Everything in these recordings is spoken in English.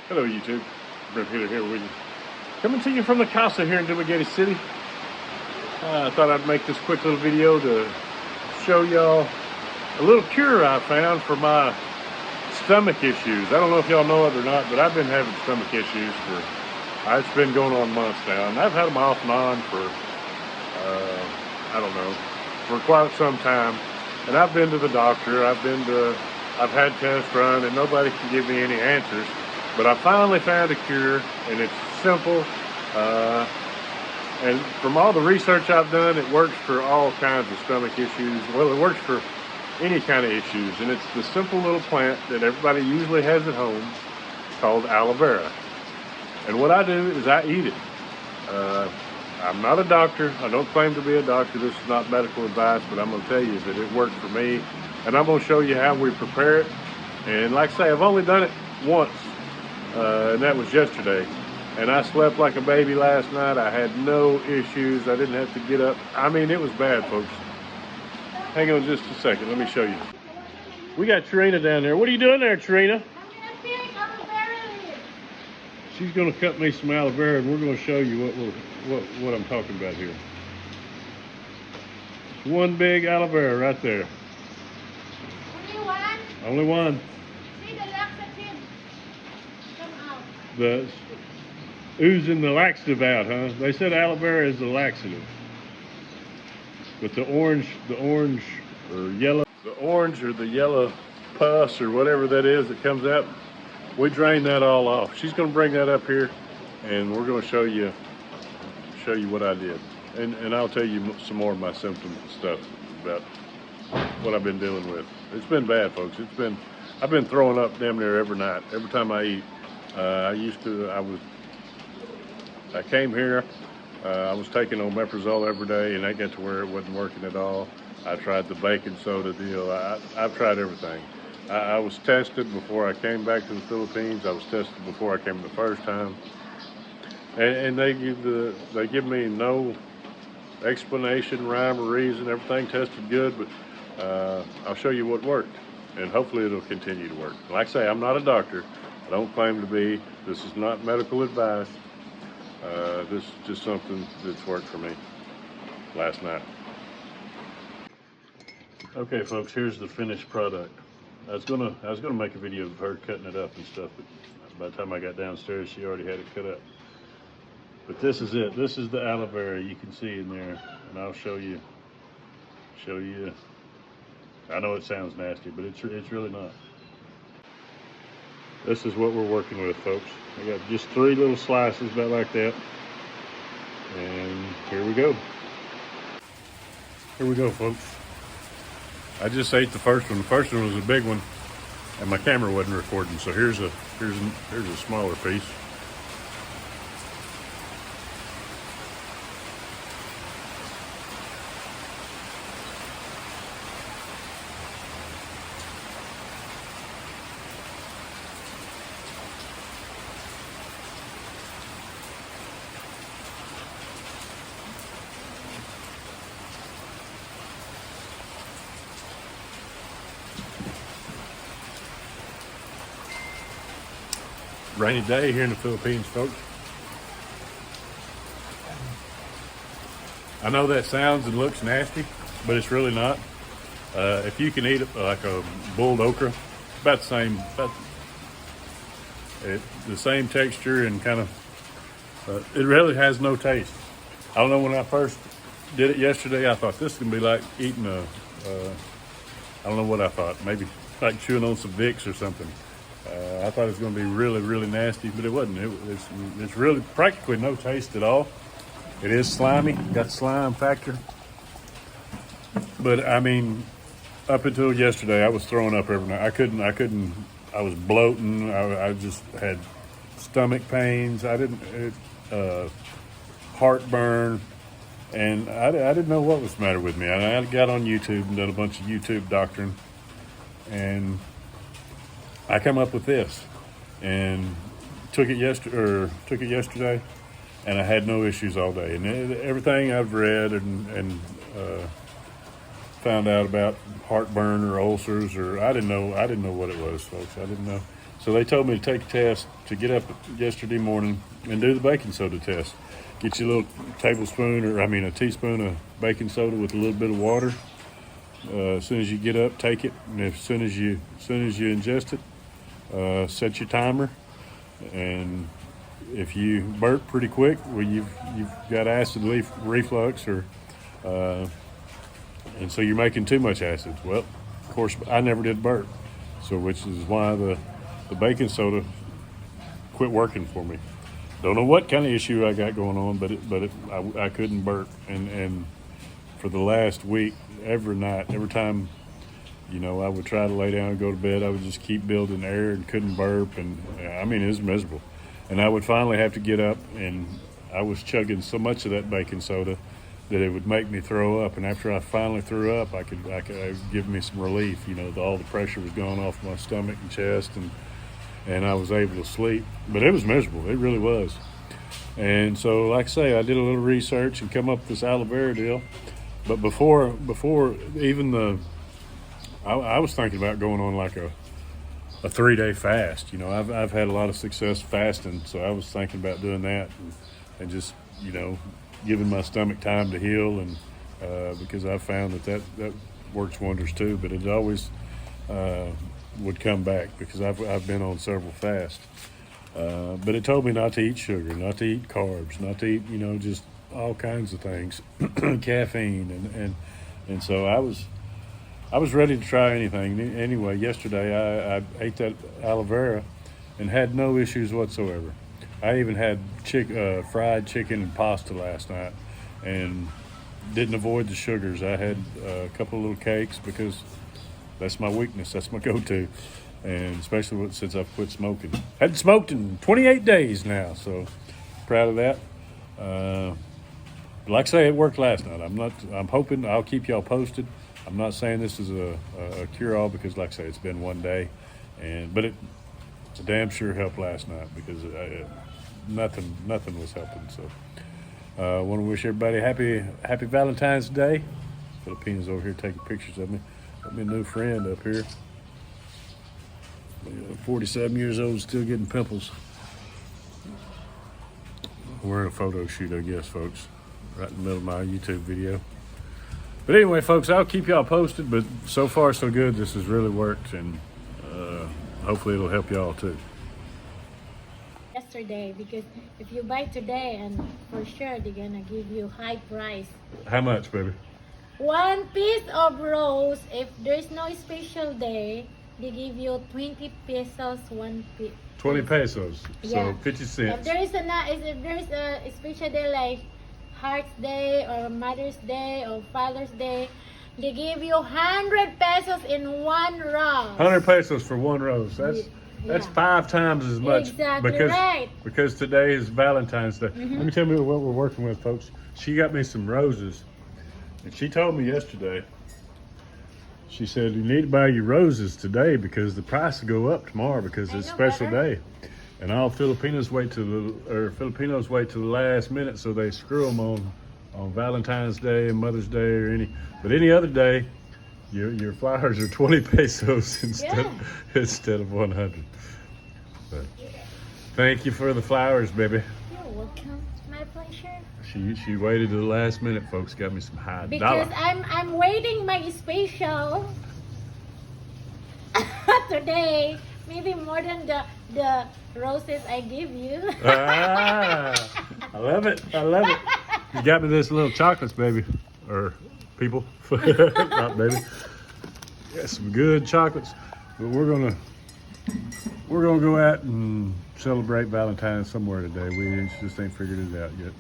Hello YouTube, Brent Hitter here with you. Coming to you from the casa here in Dumaguete City. I thought I'd make this quick little video to show y'all a little cure I found for my stomach issues. I don't know if y'all know it or not, but I've been having stomach issues it's been going on months now. And I've had them off and on for, I don't know, for quite some time. And I've been to the doctor, I've had tests run, and nobody can give me any answers. But I finally found a cure, and it's simple. And from all the research I've done, it works for all kinds of stomach issues. Well, it works for any kind of issues. And it's the simple little plant that everybody usually has at home called aloe vera. And what I do is I eat it. I'm not a doctor. I don't claim to be a doctor. This is not medical advice, but I'm going to tell you that it worked for me. And I'm going to show you how we prepare it. And like I say, I've only done it once. And that was yesterday. And I slept like a baby last night. I had no issues. I didn't have to get up. I mean, it was bad, folks. Hang on just a second. Let me show you. We got Trina down there. What are you doing there, Trina? She's going to cut me some aloe vera, and we're going to show you what I'm talking about here. It's one big aloe vera right there. Only one? Only one. See the laxative come out. The oozing the laxative out, huh? They said aloe vera is the laxative. But the orange or the yellow pus or whatever that is that comes out, we drain that all off. She's going to bring that up here, and we're going to show you what I did, and I'll tell you some more of my symptoms and stuff about what I've been dealing with. It's been bad, folks. I've been throwing up damn near every night, every time I eat. I came here, I was taking omeprazole every day, and I got to where it wasn't working at all. I tried the baking soda deal. I've tried everything. I was tested before I came back to the Philippines. I was tested before I came the first time, and they give me no explanation, rhyme or reason. Everything tested good, but I'll show you what worked, and hopefully it'll continue to work. Like I say, I'm not a doctor. I don't claim to be. This is not medical advice. This is just something that's worked for me last night. Okay, folks, here's the finished product. I was gonna make a video of her cutting it up and stuff, but by the time I got downstairs, she already had it cut up. But this is it. This is the aloe vera you can see in there, and I'll show you. I know it sounds nasty, but it's really not. This is what we're working with, folks. I got just 3 little slices about like that, and here we go. Here we go, folks. I just ate the first one. The first one was a big one, and my camera wasn't recording. So here's a smaller piece. Rainy day here in the Philippines, folks. I know that sounds and looks nasty, but it's really not. If you can eat it like a boiled okra, about the same texture and kind of, it really has no taste. I don't know, when I first did it yesterday, I thought this is gonna be like eating I don't know what I thought, maybe like chewing on some Vicks or something. I thought it was going to be really, really nasty, but it wasn't. It's really practically no taste at all. It is slimy, got slime factor. But I mean, up until yesterday, I was throwing up every night. I couldn't, I was bloating. I just had stomach pains. Heartburn. And I didn't know what was the matter with me. I got on YouTube and done a bunch of YouTube doctoring. And I come up with this, and took it yesterday, and I had no issues all day. And everything I've read and found out about heartburn or ulcers, or I didn't know what it was, folks. I didn't know. So So they told me to take a test to get up yesterday morning and do the baking soda test. Get you a little a teaspoon of baking soda with a little bit of water. As soon as you get up, take it, and as soon as you ingest it, set your timer. And if you burp pretty quick, well, you've got acid reflux, and so you're making too much acid. Well, of course, I never did burp, which is why the baking soda quit working for me. Don't know what kind of issue I got going on, but I couldn't burp, and for the last week, every night, every time, I would try to lay down and go to bed, I would just keep building air and couldn't burp, and it was miserable. And I would finally have to get up, and I was chugging so much of that baking soda that it would make me throw up. And after I finally threw up, it would give me some relief. All the pressure was gone off my stomach and chest, and I was able to sleep. But it was miserable. It really was. And so, like I say, I did a little research and come up with this aloe vera deal. But before even I was thinking about going on like a 3-day fast. I've had a lot of success fasting, so I was thinking about doing that and just, giving my stomach time to heal, and because I found that works wonders too. But it always would come back because I've been on several fasts. But it told me not to eat sugar, not to eat carbs, not to eat, just all kinds of things, caffeine, and so I was ready to try anything. Anyway, yesterday I ate that aloe vera and had no issues whatsoever. I even had fried chicken and pasta last night and didn't avoid the sugars. I had a couple of little cakes because that's my weakness. That's my go-to. And especially since I've quit smoking. Hadn't smoked in 28 days now, so proud of that. Like I say, it worked last night. I'm hoping I'll keep y'all posted. I'm not saying this is a cure-all because, like I say, it's been one day, but it damn sure helped last night because nothing was helping. So I want to wish everybody happy Valentine's Day. Filipinos over here taking pictures of me. Got me a new friend up here. 47 years old, still getting pimples. We're in a photo shoot, I guess, folks. Right in the middle of my YouTube video. But anyway, folks, I'll keep y'all posted. But so far, so good. This has really worked, and hopefully it'll help y'all too. Yesterday, because if you buy today, and for sure they're gonna give you high price. How much, baby? 1 piece of rose. If there's no special day, they give you 20 pesos 1 piece. 20 pesos, Yeah. So 50 cents. If there's a special day like Heart's Day or Mother's Day or Father's Day, they give you 100 pesos in one rose. 100 pesos for one rose. That's 5 times as much. Exactly right. Because today is Valentine's Day. Let me tell you what we're working with, folks. She got me some roses, and she told me yesterday. She said you need to buy your roses today because the price will go up tomorrow because it's a special day. And all Filipinos wait till the last minute, so they screw them on Valentine's Day and Mother's Day or any other day. Your flowers are 20 pesos instead of 100. But thank you for the flowers, baby. You're welcome. It's my pleasure. She waited to the last minute, folks. Got me some high Because dollar. I'm waiting my special today. Maybe more than the roses I give you. I love it. You got me this little chocolates, baby. Or people. Not baby. Got some good chocolates. But we're gonna go out and celebrate Valentine's somewhere today. We just ain't figured it out yet.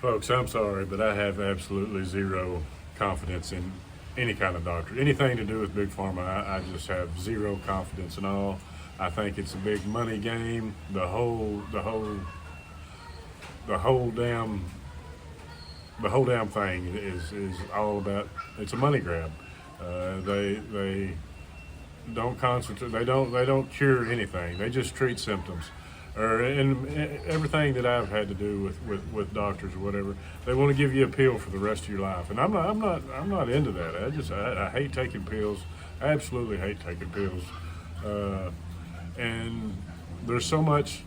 Folks, I'm sorry, but I have absolutely zero confidence in any kind of doctor. Anything to do with Big Pharma, I just have zero confidence in all. I think it's a big money game. The whole damn thing is all about, it's a money grab. They don't concentrate. They don't cure anything. They just treat symptoms. And everything that I've had to do with doctors or whatever, they want to give you a pill for the rest of your life, and I'm not into that. I hate taking pills. I absolutely hate taking pills. And there's so much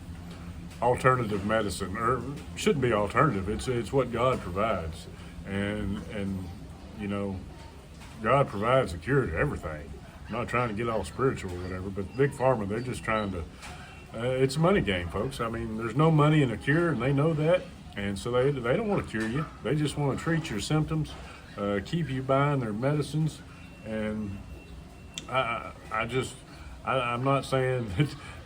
alternative medicine, or shouldn't be alternative. It's what God provides, and you know, God provides a cure to everything. I'm not trying to get all spiritual or whatever, but Big Pharma, they're just trying to. It's a money game, folks. I mean, there's no money in a cure, and they know that, and so they don't want to cure you. They just want to treat your symptoms, keep you buying their medicines, and I'm not saying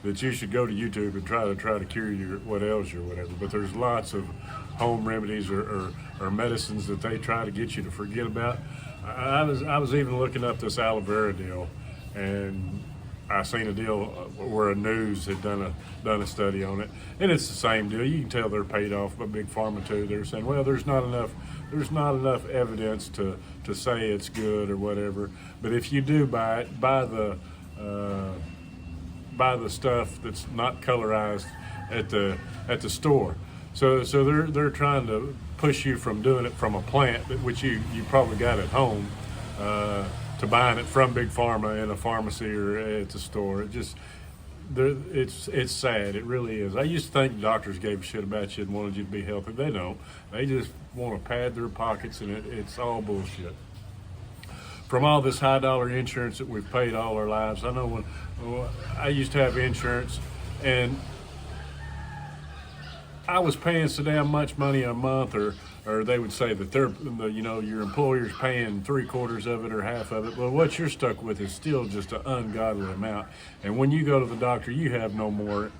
that you should go to YouTube and try to cure your what ails you or whatever, but there's lots of home remedies or medicines that they try to get you to forget about. I was even looking up this aloe vera deal, and I seen a deal where a news had done a study on it, and it's the same deal. You can tell they're paid off by Big Pharma too. They're saying, well, there's not enough evidence to say it's good or whatever. But if you do buy it, buy the stuff that's not colorized at the store. So they're trying to push you from doing it from a plant, which you probably got at home, to buying it from Big Pharma in a pharmacy or at the store. It's sad. It really is. I used to think doctors gave a shit about you and wanted you to be healthy. They don't. They just want to pad their pockets, and it's all bullshit. From all this high dollar insurance that we've paid all our lives, I know when I used to have insurance, and I was paying so damn much money a month, or they would say that your employer's paying 3/4 of it or half of it. Well, what you're stuck with is still just an ungodly amount. And when you go to the doctor, you have no more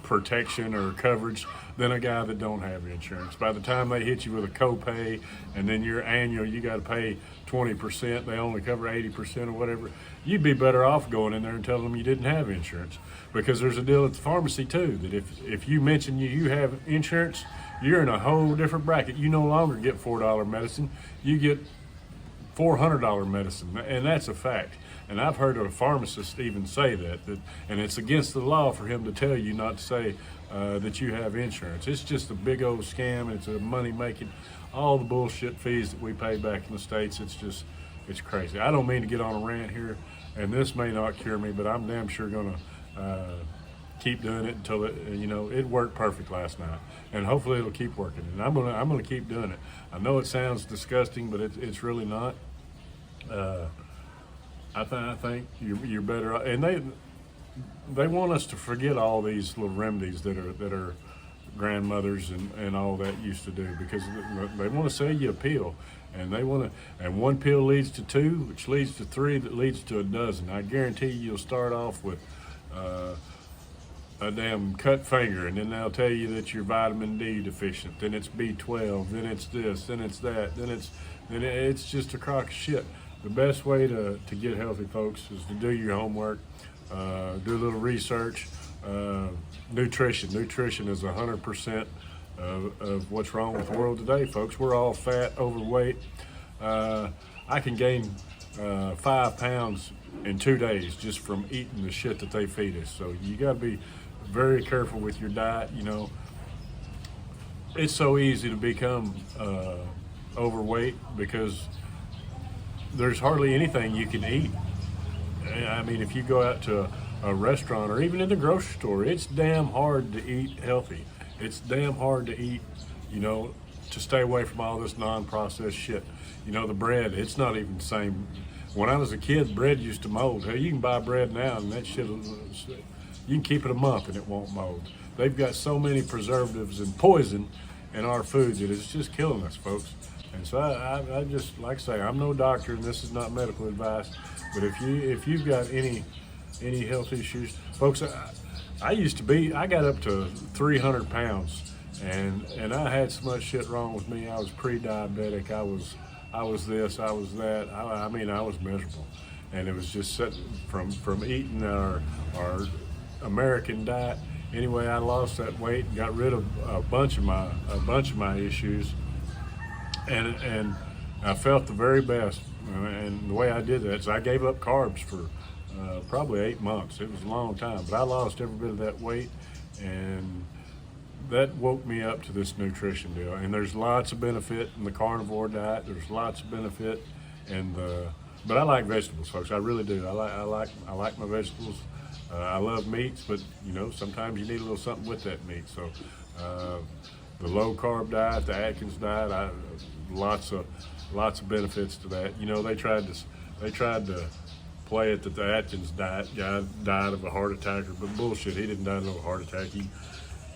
protection or coverage than a guy that don't have insurance. By the time they hit you with a copay, and then your annual, you got to pay 20%. They only cover 80% or whatever. You'd be better off going in there and telling them you didn't have insurance, because there's a deal at the pharmacy too that if you mention you have insurance, you're in a whole different bracket. You no longer get $4 medicine. You get $400 medicine, and that's a fact. And I've heard a pharmacist even say that, and it's against the law for him to tell you not to say that you have insurance. It's just a big old scam. It's a money making. All the bullshit fees that we pay back in the States, it's crazy. I don't mean to get on a rant here, and this may not cure me, but I'm damn sure gonna keep doing it until it worked perfect last night, and hopefully it'll keep working. And I'm gonna keep doing it. I know it sounds disgusting, but it's really not. I think you're better, and they want us to forget all these little remedies that are grandmothers and all that used to do, because they want to sell you a pill, and and one pill leads to two, which leads to three, that leads to a dozen. I guarantee you'll start off with a damn cut finger, and then they'll tell you that you're vitamin D deficient, then it's B12, then it's this, then it's that, then it's just a crock of shit. The best way to get healthy, folks, is to do your homework, do a little research. Nutrition is 100% of what's wrong with the world today, folks. We're all fat, overweight. I can gain 5 pounds in 2 days just from eating the shit that they feed us. So you got to be very careful with your diet. It's so easy to become overweight because there's hardly anything you can eat. I mean, if you go out to a restaurant or even in the grocery store, it's damn hard to eat healthy. It's damn hard to eat, to stay away from all this non-processed shit. The bread, it's not even the same. When I was a kid, bread used to mold. Hey, you can buy bread now and that shit, you can keep it a month and it won't mold. They've got so many preservatives and poison in our food that it's just killing us, folks. And so I just, like I say, I'm no doctor and this is not medical advice, but if you've got any health issues, folks, I got up to 300 pounds, and I had so much shit wrong with me. I was pre-diabetic. I was this, I was that. I mean, I was miserable, and it was just from eating our American diet. Anyway, I lost that weight and got rid of a bunch of my issues. And I felt the very best, and the way I did that is I gave up carbs for probably 8 months. It was a long time, but I lost every bit of that weight, and that woke me up to this nutrition deal. And there's lots of benefit in the carnivore diet. There's lots of benefit in the But I like vegetables, folks. I really do. I like my vegetables. I love meats, but you know, sometimes you need a little something with that meat. So the low carb diet, the Atkins diet, lots of benefits to that. You know, they tried to play it that the Atkins diet guy died of a heart attack, but bullshit. He didn't die of a heart attack.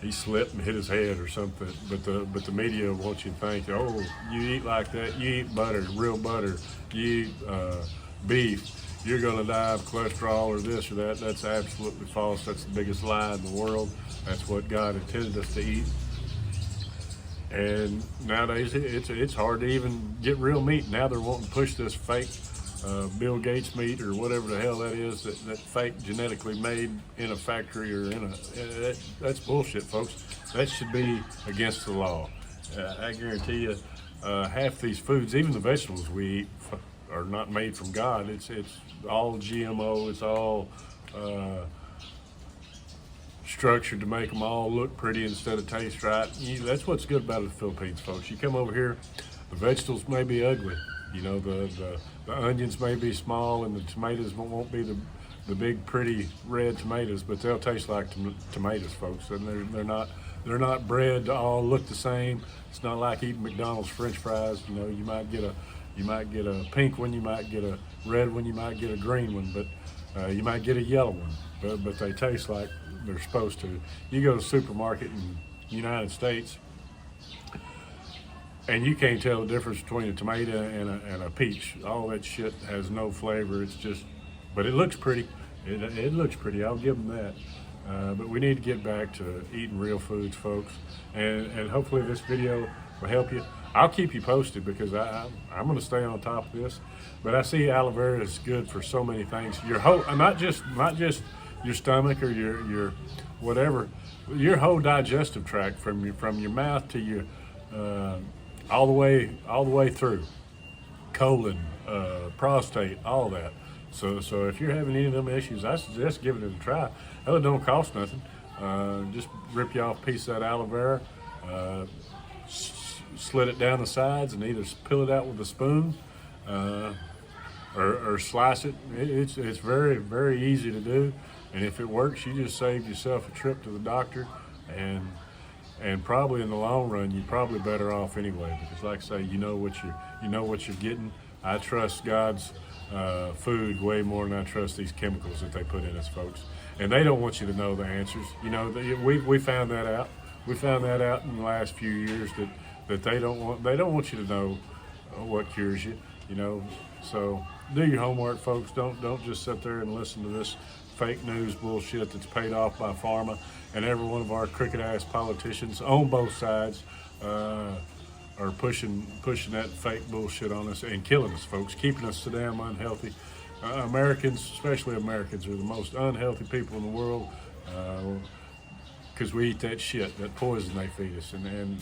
He slipped and hit his head or something. But the media wants you to think, oh, you eat like that, you eat butter, real butter, you eat beef, you're gonna die of cholesterol or this or that. That's absolutely false. That's the biggest lie in the world. That's what God intended us to eat. And nowadays it's hard to even get real meat. Now they're wanting to push this fake Bill Gates meat or whatever the hell that is, that fake genetically made in a factory or that's bullshit, folks. That should be against the law. I guarantee you, half these foods, even the vegetables we eat, are not made from God. It's all GMO. It's all structured to make them all look pretty instead of taste right. That's what's good about the Philippines, folks. You come over here, the vegetables may be ugly. You know, the onions may be small and the tomatoes won't be the big pretty red tomatoes, but they'll taste like tomatoes, folks. And they're not bred to all look the same. It's not like eating McDonald's French fries. You know, you might get a pink one, you might get a red one, you might get a green one, but you might get a yellow one. But they taste like they're supposed to. You go to the supermarket in the United States, and you can't tell the difference between a tomato and a peach. All that shit has no flavor. It's just, but it looks pretty. It looks pretty. I'll give them that. But we need to get back to eating real foods, folks. And hopefully this video will help you. I'll keep you posted because I'm going to stay on top of this. But I see aloe vera is good for so many things. Your whole, not just your stomach or your whatever, your whole digestive tract from your mouth to your all the way through, colon, prostate, all that. So if you're having any of them issues, I suggest giving it a try. Hell, it don't cost nothing. Just rip you off a piece of that aloe vera, slit it down the sides, and either peel it out with a spoon or slice it. It's very, very easy to do, and if it works, you just saved yourself a trip to the doctor, and probably in the long run, you're probably better off anyway, because like I say, you know what you're getting. I trust God's food way more than I trust these chemicals that they put in us, folks. And they don't want you to know the answers. You know, we found that out. We found that out in the last few years that they don't want you to know what cures you. You know, so do your homework, folks. Don't just sit there and listen to this fake news bullshit that's paid off by pharma, and every one of our crooked ass politicians on both sides are pushing that fake bullshit on us and killing us, folks, keeping us so damn unhealthy. Americans, especially Americans, are the most unhealthy people in the world because we eat that shit, that poison they feed us, and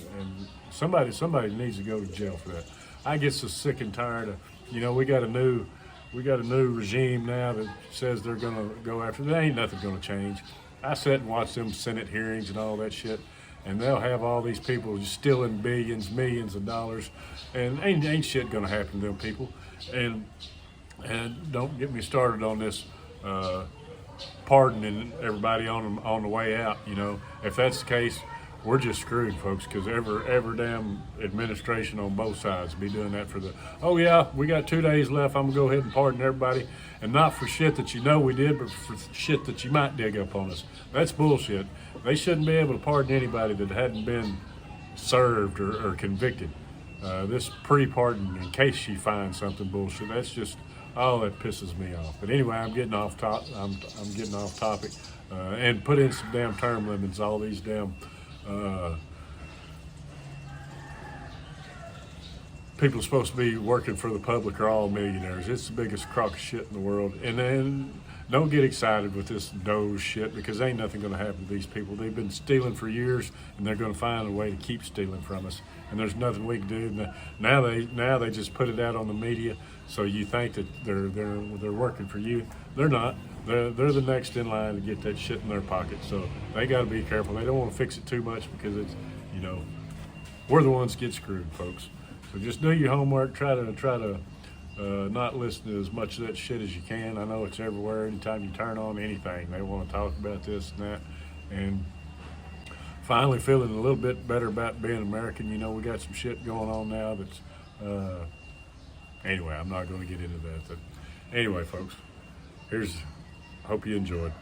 somebody needs to go to jail for that. I get so sick and tired of, you know, we got a new regime now that says they're gonna go after. There ain't nothing gonna change. I sat and watched them Senate hearings and all that shit, and they'll have all these people just stealing billions, millions of dollars, and ain't shit gonna happen to them people. And don't get me started on this pardoning everybody on the way out. You know, if that's the case, we're just screwed, folks, because every damn administration on both sides be doing that for the, oh yeah, we got 2 days left, I'm gonna go ahead and pardon everybody, and not for shit that you know we did, but for shit that you might dig up on us. That's bullshit. They shouldn't be able to pardon anybody that hadn't been served or convicted. This pre-pardon in case you find something bullshit, that's just, oh, that pisses me off. But anyway, I'm getting off topic, and put in some damn term limits. All these damn people supposed to be working for the public are all millionaires. It's the biggest crock of shit in the world. And then don't get excited with this Doge shit, because ain't nothing going to happen to these people. They've been stealing for years, and they're going to find a way to keep stealing from us. And there's nothing we can do. Now they just put it out on the media, so you think that they're working for you. They're not. They're the next in line to get that shit in their pocket. So they got to be careful. They don't want to fix it too much, because it's, you know, we're the ones that get screwed, folks. So just do your homework. Try to not listen to as much of that shit as you can. I know it's everywhere. Anytime you turn on anything, they want to talk about this and that. And finally feeling a little bit better about being American. You know, we got some shit going on now that's, anyway, I'm not going to get into that. But anyway, folks, hope you enjoyed.